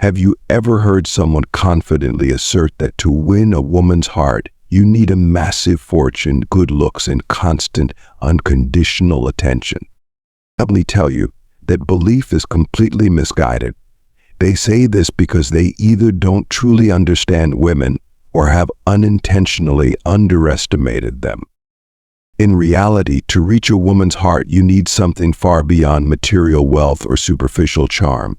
Have you ever heard someone confidently assert that to win a woman's heart, you need a massive fortune, good looks, and constant, unconditional attention? Let me tell you, that belief is completely misguided. They say this because they either don't truly understand women or have unintentionally underestimated them. In reality, to reach a woman's heart, you need something far beyond material wealth or superficial charm.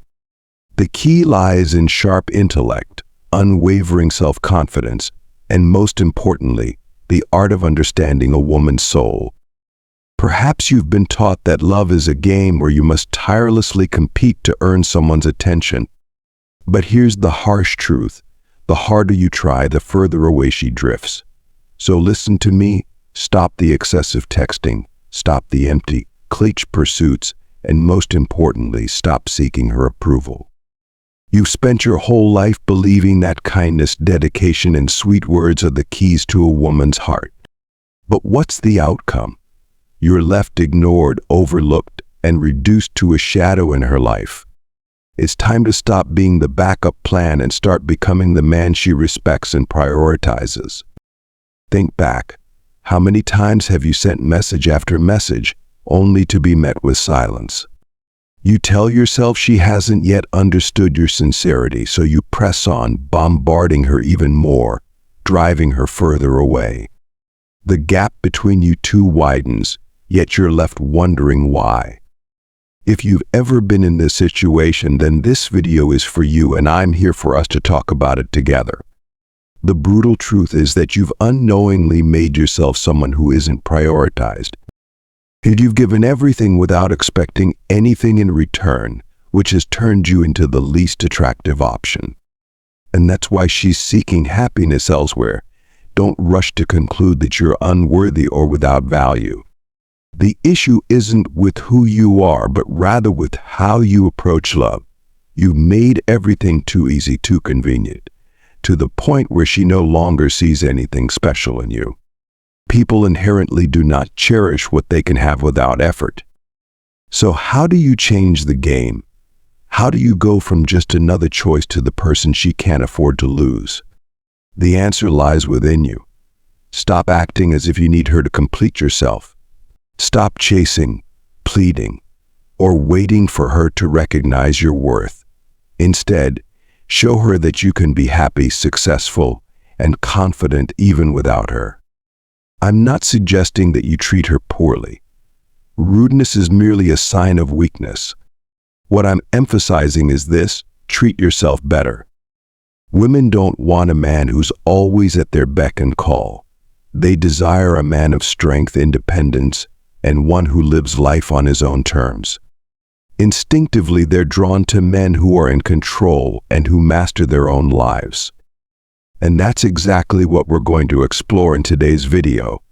The key lies in sharp intellect, unwavering self-confidence, and most importantly, the art of understanding a woman's soul. Perhaps you've been taught that love is a game where you must tirelessly compete to earn someone's attention. But here's the harsh truth. The harder you try, the further away she drifts. So listen to me. Stop the excessive texting, stop the empty, cliche pursuits, and most importantly, stop seeking her approval. You've spent your whole life believing that kindness, dedication, and sweet words are the keys to a woman's heart. But what's the outcome? You're left ignored, overlooked, and reduced to a shadow in her life. It's time to stop being the backup plan and start becoming the man she respects and prioritizes. Think back. How many times have you sent message after message only to be met with silence? You tell yourself she hasn't yet understood your sincerity, so you press on, bombarding her even more, driving her further away. The gap between you two widens, yet you're left wondering why. If you've ever been in this situation, then this video is for you, and I'm here for us to talk about it together. The brutal truth is that you've unknowingly made yourself someone who isn't prioritized. And you've given everything without expecting anything in return, which has turned you into the least attractive option. And that's why she's seeking happiness elsewhere. Don't rush to conclude that you're unworthy or without value. The issue isn't with who you are, but rather with how you approach love. You've made everything too easy, too convenient, to the point where she no longer sees anything special in you. People inherently do not cherish what they can have without effort. So how do you change the game? How do you go from just another choice to the person she can't afford to lose? The answer lies within you. Stop acting as if you need her to complete yourself. Stop chasing, pleading, or waiting for her to recognize your worth. Instead, show her that you can be happy, successful, and confident even without her. I'm not suggesting that you treat her poorly. Rudeness is merely a sign of weakness. What I'm emphasizing is this: treat yourself better. Women don't want a man who's always at their beck and call. They desire a man of strength, independence, and one who lives life on his own terms. Instinctively, they're drawn to men who are in control and who master their own lives. And that's exactly what we're going to explore in today's video.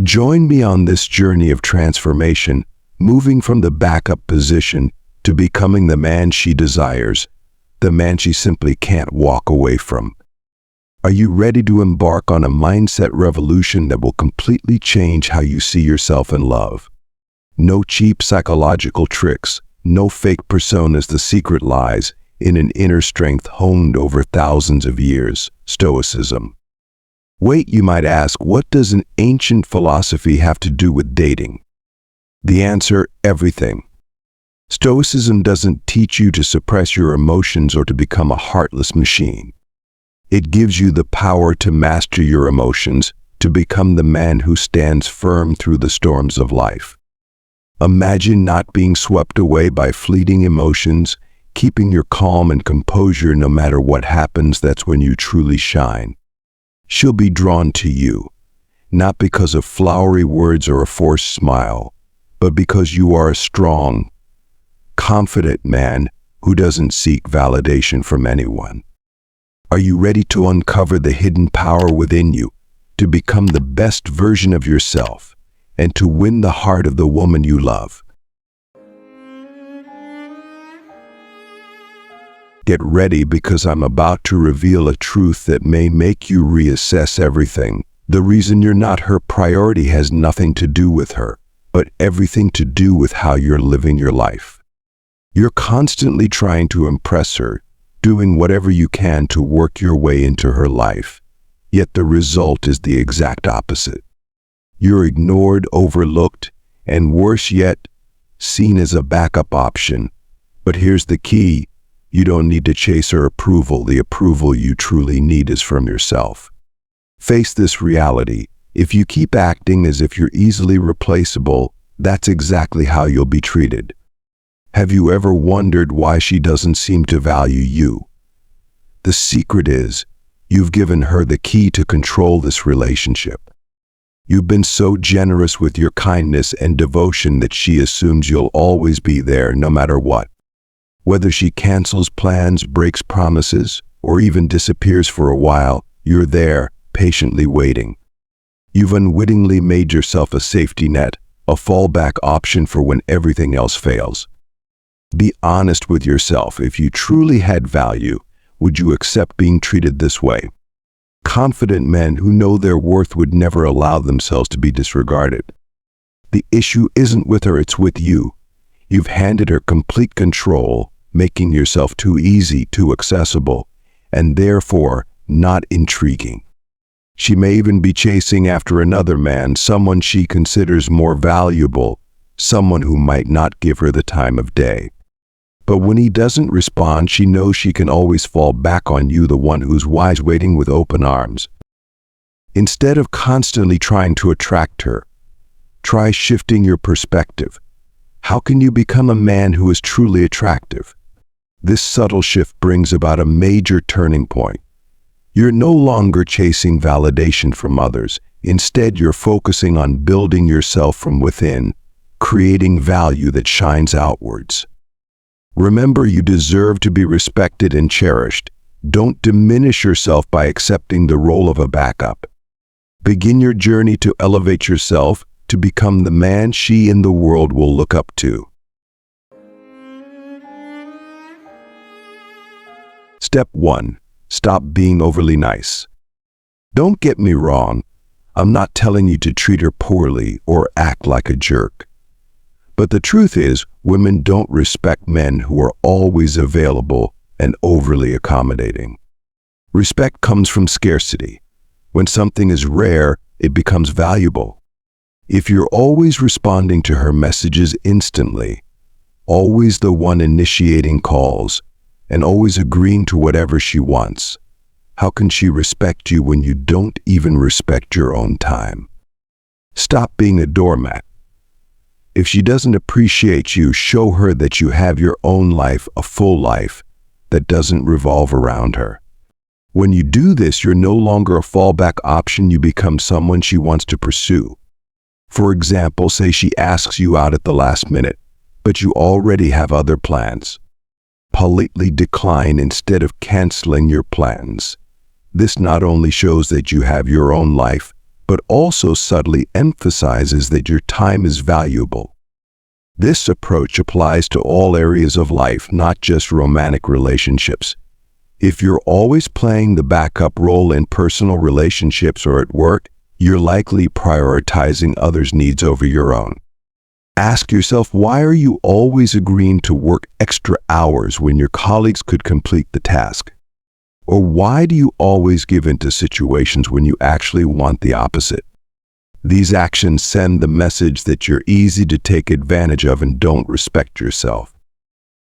Join me on this journey of transformation, moving from the backup position to becoming the man she desires, the man she simply can't walk away from. Are you ready to embark on a mindset revolution that will completely change how you see yourself and love? No cheap psychological tricks, no fake personas. The secret lies in an inner strength honed over thousands of years, Stoicism. Wait, you might ask, what does an ancient philosophy have to do with dating? The answer: everything. Stoicism doesn't teach you to suppress your emotions or to become a heartless machine. It gives you the power to master your emotions, to become the man who stands firm through the storms of life. Imagine not being swept away by fleeting emotions, keeping your calm and composure no matter what happens. That's when you truly shine. She'll be drawn to you, not because of flowery words or a forced smile, but because you are a strong, confident man who doesn't seek validation from anyone. Are you ready to uncover the hidden power within you, to become the best version of yourself, and to win the heart of the woman you love? Get ready, because I'm about to reveal a truth that may make you reassess everything. The reason you're not her priority has nothing to do with her, but everything to do with how you're living your life. You're constantly trying to impress her, doing whatever you can to work your way into her life. Yet the result is the exact opposite. You're ignored, overlooked, and worse yet, seen as a backup option. But here's the key. You don't need to chase her approval. The approval you truly need is from yourself. Face this reality. If you keep acting as if you're easily replaceable, that's exactly how you'll be treated. Have you ever wondered why she doesn't seem to value you? The secret is, you've given her the key to control this relationship. You've been so generous with your kindness and devotion that she assumes you'll always be there no matter what. Whether she cancels plans, breaks promises, or even disappears for a while, you're there, patiently waiting. You've unwittingly made yourself a safety net, a fallback option for when everything else fails. Be honest with yourself. If you truly had value, would you accept being treated this way? Confident men who know their worth would never allow themselves to be disregarded. The issue isn't with her, it's with you. You've handed her complete control, making yourself too easy, too accessible, and therefore not intriguing. She may even be chasing after another man, someone she considers more valuable, someone who might not give her the time of day. But when he doesn't respond, she knows she can always fall back on you, the one who's wise, waiting with open arms. Instead of constantly trying to attract her, try shifting your perspective. How can you become a man who is truly attractive? This subtle shift brings about a major turning point. You're no longer chasing validation from others. Instead, you're focusing on building yourself from within, creating value that shines outwards. Remember, you deserve to be respected and cherished. Don't diminish yourself by accepting the role of a backup. Begin your journey to elevate yourself, to become the man she and the world will look up to. Step 1. Stop being overly nice. Don't get me wrong, I'm not telling you to treat her poorly or act like a jerk. But the truth is, women don't respect men who are always available and overly accommodating. Respect comes from scarcity. When something is rare, it becomes valuable. If you're always responding to her messages instantly, always the one initiating calls, and always agreeing to whatever she wants, how can she respect you when you don't even respect your own time? Stop being a doormat. If she doesn't appreciate you, show her that you have your own life, a full life that doesn't revolve around her. When you do this, you're no longer a fallback option. You become someone she wants to pursue. For example, say she asks you out at the last minute, but you already have other plans. Politely decline instead of canceling your plans. This not only shows that you have your own life, but also subtly emphasizes that your time is valuable. This approach applies to all areas of life, not just romantic relationships. If you're always playing the backup role in personal relationships or at work, you're likely prioritizing others' needs over your own. Ask yourself, why are you always agreeing to work extra hours when your colleagues could complete the task? Or why do you always give into situations when you actually want the opposite? These actions send the message that you're easy to take advantage of and don't respect yourself.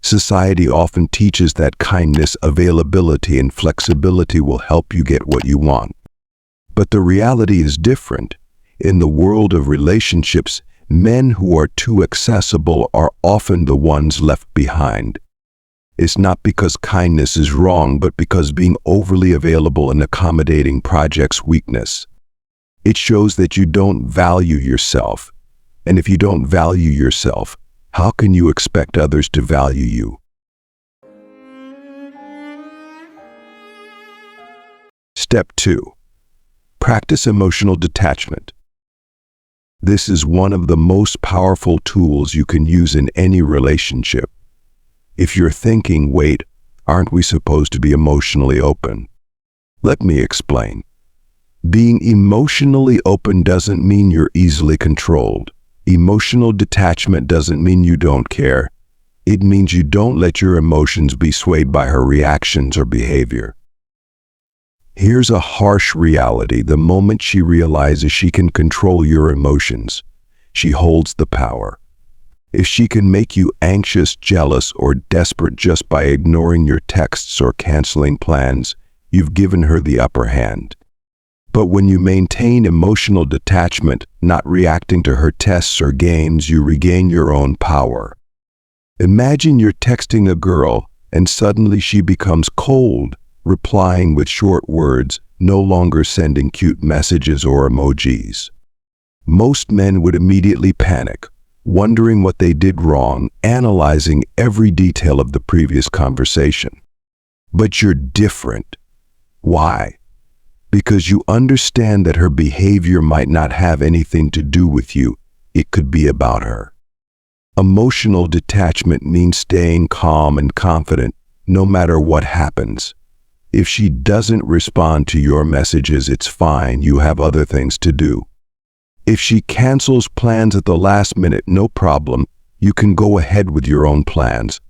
Society often teaches that kindness, availability, and flexibility will help you get what you want. But the reality is different. In the world of relationships, men who are too accessible are often the ones left behind. It's not because kindness is wrong, but because being overly available and accommodating projects weakness. It shows that you don't value yourself. And if you don't value yourself, how can you expect others to value you? Step 2. Practice emotional detachment. This is one of the most powerful tools you can use in any relationship. If you're thinking, wait, aren't we supposed to be emotionally open? Let me explain. Being emotionally open doesn't mean you're easily controlled. Emotional detachment doesn't mean you don't care. It means you don't let your emotions be swayed by her reactions or behavior. Here's a harsh reality. The moment she realizes she can control your emotions, she holds the power. If she can make you anxious, jealous, or desperate just by ignoring your texts or canceling plans, you've given her the upper hand. But when you maintain emotional detachment, not reacting to her tests or games, you regain your own power. Imagine you're texting a girl and suddenly she becomes cold, replying with short words, no longer sending cute messages or emojis. Most men would immediately panic, wondering what they did wrong, analyzing every detail of the previous conversation. But you're different. Why? Because you understand that her behavior might not have anything to do with you. It could be about her. Emotional detachment means staying calm and confident no matter what happens. If she doesn't respond to your messages, it's fine. You have other things to do. If she cancels plans at the last minute, no problem. You can go ahead with your own plans.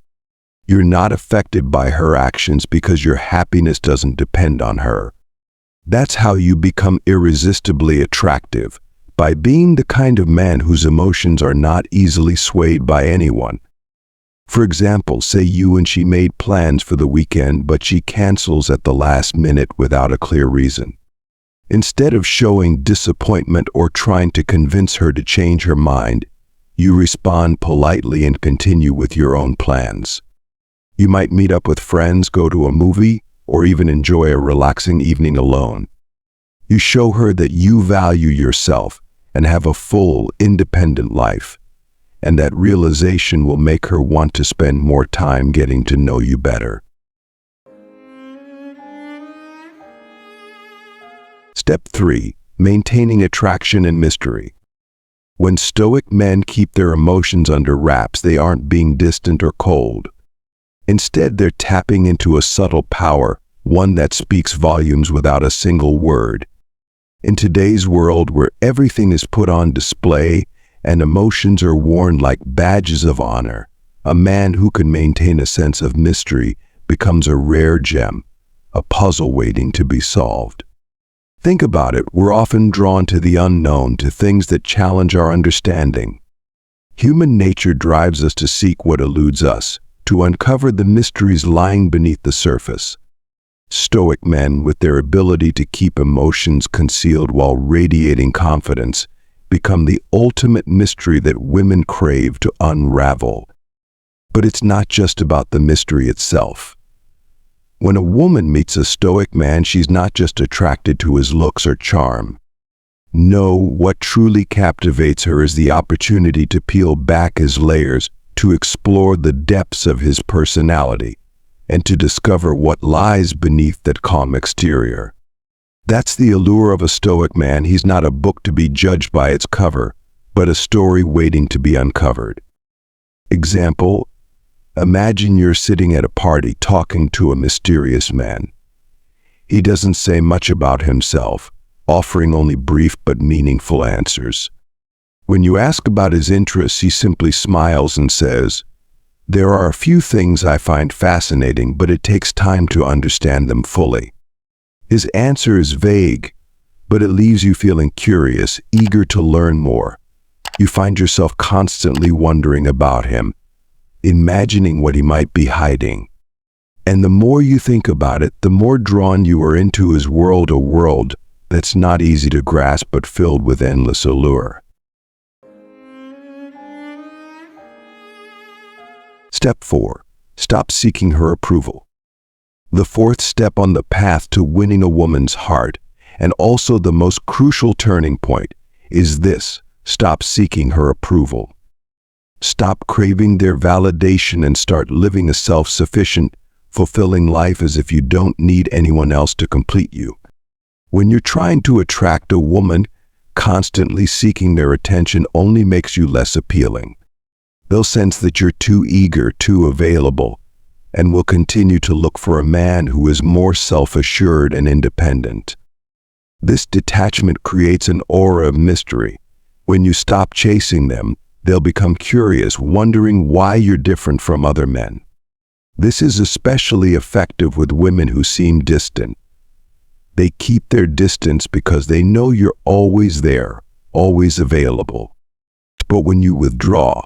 You're not affected by her actions because your happiness doesn't depend on her. That's how you become irresistibly attractive, by being the kind of man whose emotions are not easily swayed by anyone. For example, say you and she made plans for the weekend, but she cancels at the last minute without a clear reason. Instead of showing disappointment or trying to convince her to change her mind, you respond politely and continue with your own plans. You might meet up with friends, go to a movie, or even enjoy a relaxing evening alone. You show her that you value yourself and have a full, independent life, and that realization will make her want to spend more time getting to know you better. Step 3. Maintaining attraction and mystery. When Stoic men keep their emotions under wraps, they aren't being distant or cold. Instead, they're tapping into a subtle power, one that speaks volumes without a single word. In today's world where everything is put on display and emotions are worn like badges of honor, a man who can maintain a sense of mystery becomes a rare gem, a puzzle waiting to be solved. Think about it. We're often drawn to the unknown, to things that challenge our understanding. Human nature drives us to seek what eludes us, to uncover the mysteries lying beneath the surface. Stoic men, with their ability to keep emotions concealed while radiating confidence, become the ultimate mystery that women crave to unravel. But it's not just about the mystery itself. When a woman meets a Stoic man, she's not just attracted to his looks or charm. No, what truly captivates her is the opportunity to peel back his layers, to explore the depths of his personality, and to discover what lies beneath that calm exterior. That's the allure of a Stoic man. He's not a book to be judged by its cover, but a story waiting to be uncovered. Example: imagine you're sitting at a party talking to a mysterious man. He doesn't say much about himself, offering only brief but meaningful answers. When you ask about his interests, he simply smiles and says, "There are a few things I find fascinating, but it takes time to understand them fully." His answer is vague, but it leaves you feeling curious, eager to learn more. You find yourself constantly wondering about him, imagining what he might be hiding. And the more you think about it, the more drawn you are into his world, a world that's not easy to grasp but filled with endless allure. Step 4. Stop seeking her approval. The fourth step on the path to winning a woman's heart, and also the most crucial turning point, is this: stop seeking her approval. Stop craving their validation and start living a self-sufficient, fulfilling life as if you don't need anyone else to complete you. When you're trying to attract a woman, constantly seeking their attention only makes you less appealing. They'll sense that you're too eager, too available, and will continue to look for a man who is more self-assured and independent. This detachment creates an aura of mystery. When you stop chasing them, They'll become curious, wondering why you're different from other men. This is especially effective with women who seem distant. They keep their distance because they know you're always there, always available. But when you withdraw,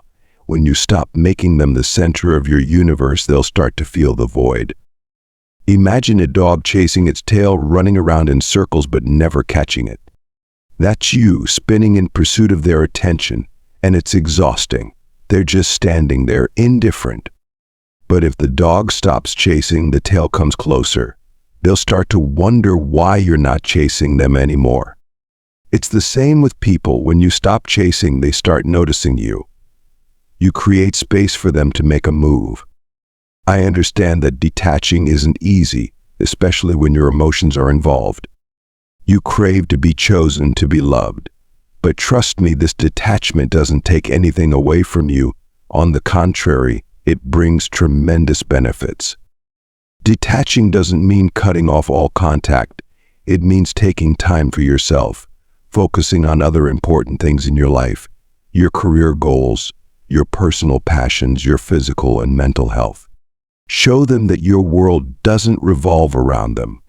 when you stop making them the center of your universe, they'll start to feel the void. Imagine a dog chasing its tail, running around in circles but never catching it. That's you, spinning in pursuit of their attention, and it's exhausting. They're just standing there, indifferent. But if the dog stops chasing, the tail comes closer. They'll start to wonder why you're not chasing them anymore. It's the same with people. When you stop chasing, they start noticing you. You create space for them to make a move. I understand that detaching isn't easy, especially when your emotions are involved. You crave to be chosen, to be loved. But trust me, this detachment doesn't take anything away from you. On the contrary, it brings tremendous benefits. Detaching doesn't mean cutting off all contact. It means taking time for yourself, focusing on other important things in your life, your career goals, your personal passions, your physical and mental health. Show them that your world doesn't revolve around them.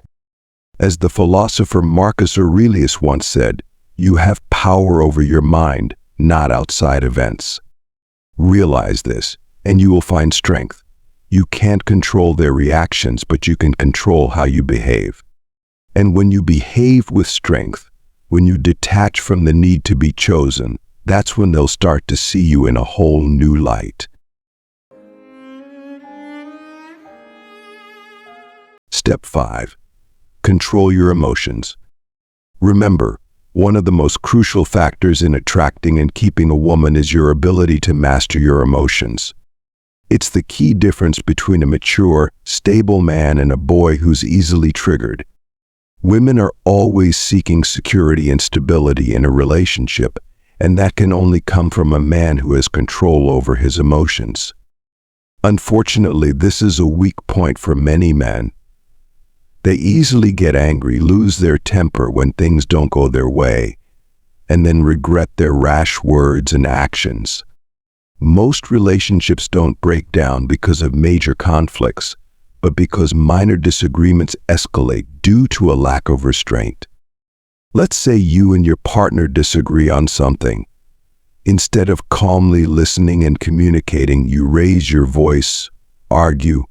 As the philosopher Marcus Aurelius once said, you have power over your mind, not outside events. Realize this, and you will find strength. You can't control their reactions, but you can control how you behave. And when you behave with strength, when you detach from the need to be chosen, that's when they'll start to see you in a whole new light. Step 5. Control your emotions. Remember, one of the most crucial factors in attracting and keeping a woman is your ability to master your emotions. It's the key difference between a mature, stable man and a boy who's easily triggered. Women are always seeking security and stability in a relationship, and that can only come from a man who has control over his emotions. Unfortunately, this is a weak point for many men. They easily get angry, lose their temper when things don't go their way, and then regret their rash words and actions. Most relationships don't break down because of major conflicts, but because minor disagreements escalate due to a lack of restraint. Let's say you and your partner disagree on something. Instead of calmly listening and communicating, you raise your voice, argue,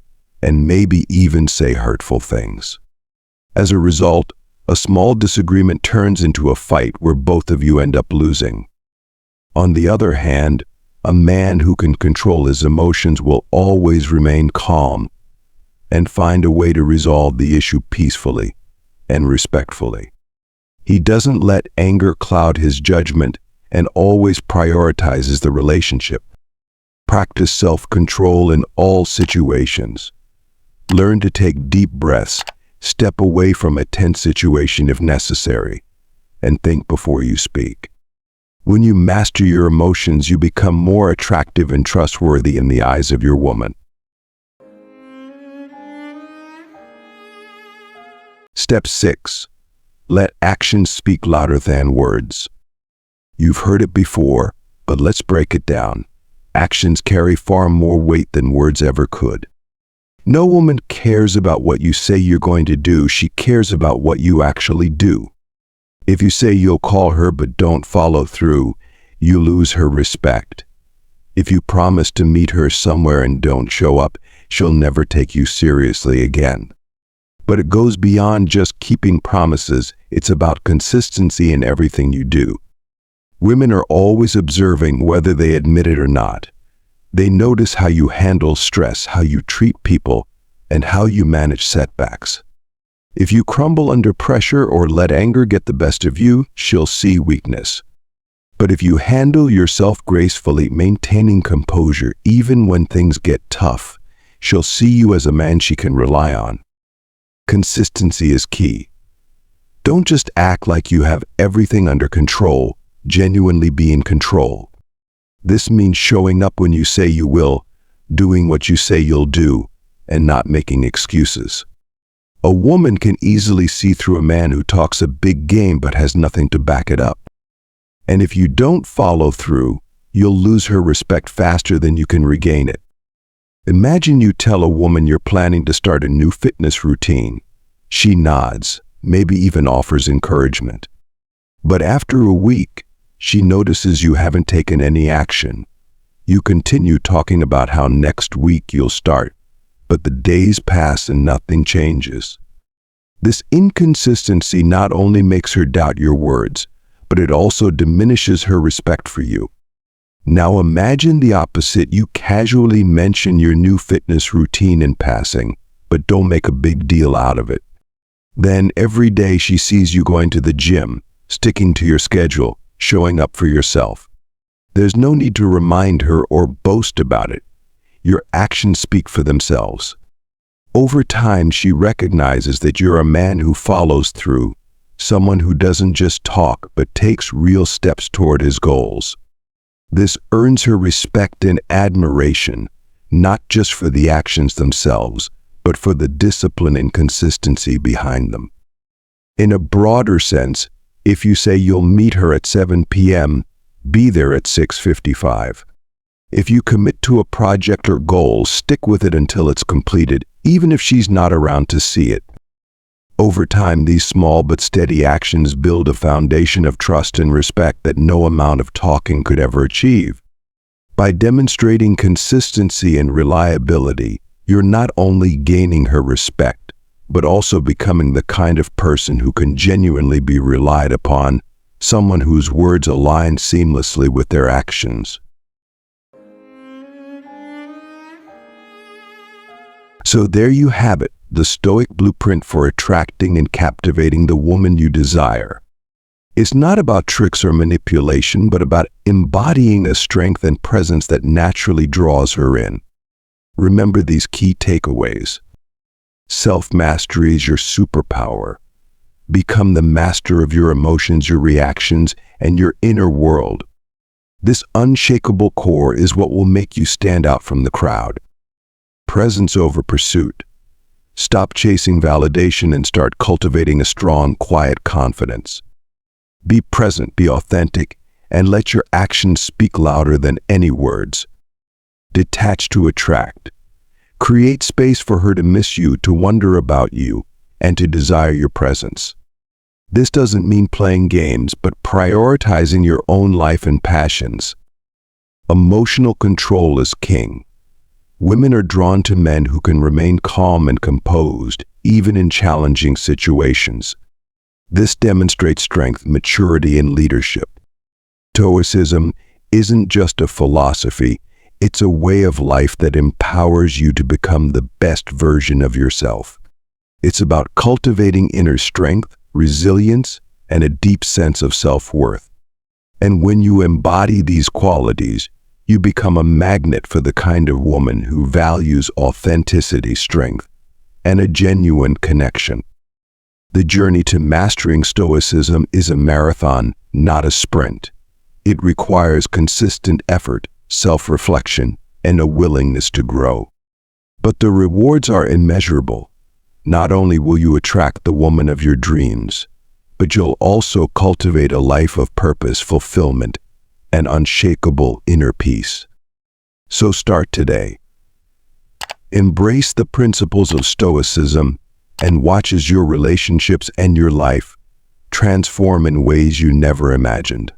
and maybe even say hurtful things. As a result, a small disagreement turns into a fight where both of you end up losing. On the other hand, a man who can control his emotions will always remain calm and find a way to resolve the issue peacefully and respectfully. He doesn't let anger cloud his judgment and always prioritizes the relationship. Practice self-control in all situations. Learn to take deep breaths, step away from a tense situation if necessary, and think before you speak. When you master your emotions, you become more attractive and trustworthy in the eyes of your woman. Step 6. Let actions speak louder than words. You've heard it before, but let's break it down. Actions carry far more weight than words ever could. No woman cares about what you say you're going to do. She cares about what you actually do. If you say you'll call her but don't follow through, you lose her respect. If you promise to meet her somewhere and don't show up, she'll never take you seriously again. But it goes beyond just keeping promises. It's about consistency in everything you do. Women are always observing whether they admit it or not. They notice how you handle stress, how you treat people, and how you manage setbacks. If you crumble under pressure or let anger get the best of you, she'll see weakness. But if you handle yourself gracefully, maintaining composure even when things get tough, she'll see you as a man she can rely on. Consistency is key. Don't just act like you have everything under control, genuinely be in control. This means showing up when you say you will, doing what you say you'll do, and not making excuses. A woman can easily see through a man who talks a big game but has nothing to back it up. And if you don't follow through, you'll lose her respect faster than you can regain it. Imagine you tell a woman you're planning to start a new fitness routine. She nods, maybe even offers encouragement. But after a week, she notices you haven't taken any action. You continue talking about how next week you'll start, but the days pass and nothing changes. This inconsistency not only makes her doubt your words, but it also diminishes her respect for you. Now imagine the opposite. You casually mention your new fitness routine in passing, but don't make a big deal out of it. Then every day she sees you going to the gym, sticking to your schedule, showing up for yourself. There's no need to remind her or boast about it. Your actions speak for themselves. Over time, she recognizes that you're a man who follows through, someone who doesn't just talk but takes real steps toward his goals. This earns her respect and admiration, not just for the actions themselves, but for the discipline and consistency behind them. In a broader sense, if you say you'll meet her at 7 p.m., be there at 6:55. If you commit to a project or goal, stick with it until it's completed, even if she's not around to see it. Over time, these small but steady actions build a foundation of trust and respect that no amount of talking could ever achieve. By demonstrating consistency and reliability, you're not only gaining her respect, but also becoming the kind of person who can genuinely be relied upon, someone whose words align seamlessly with their actions. So there you have it, the Stoic blueprint for attracting and captivating the woman you desire. It's not about tricks or manipulation, but about embodying a strength and presence that naturally draws her in. Remember these key takeaways. Self-mastery is your superpower. Become the master of your emotions, your reactions, and your inner world. This unshakable core is what will make you stand out from the crowd. Presence over pursuit. Stop chasing validation and start cultivating a strong, quiet confidence. Be present, be authentic, and let your actions speak louder than any words. Detach to attract. Create space for her to miss you, to wonder about you, and to desire your presence. This doesn't mean playing games, but prioritizing your own life and passions. Emotional control is king. Women are drawn to men who can remain calm and composed, even in challenging situations. This demonstrates strength, maturity, and leadership. Stoicism isn't just a philosophy, it's a way of life that empowers you to become the best version of yourself. It's about cultivating inner strength, resilience, and a deep sense of self-worth. And when you embody these qualities, you become a magnet for the kind of woman who values authenticity, strength, and a genuine connection. The journey to mastering Stoicism is a marathon, not a sprint. It requires consistent effort, self-reflection, and a willingness to grow. But the rewards are immeasurable. Not only will you attract the woman of your dreams, but you'll also cultivate a life of purpose, fulfillment, and unshakable inner peace. So start today. Embrace the principles of Stoicism and watch as your relationships and your life transform in ways you never imagined.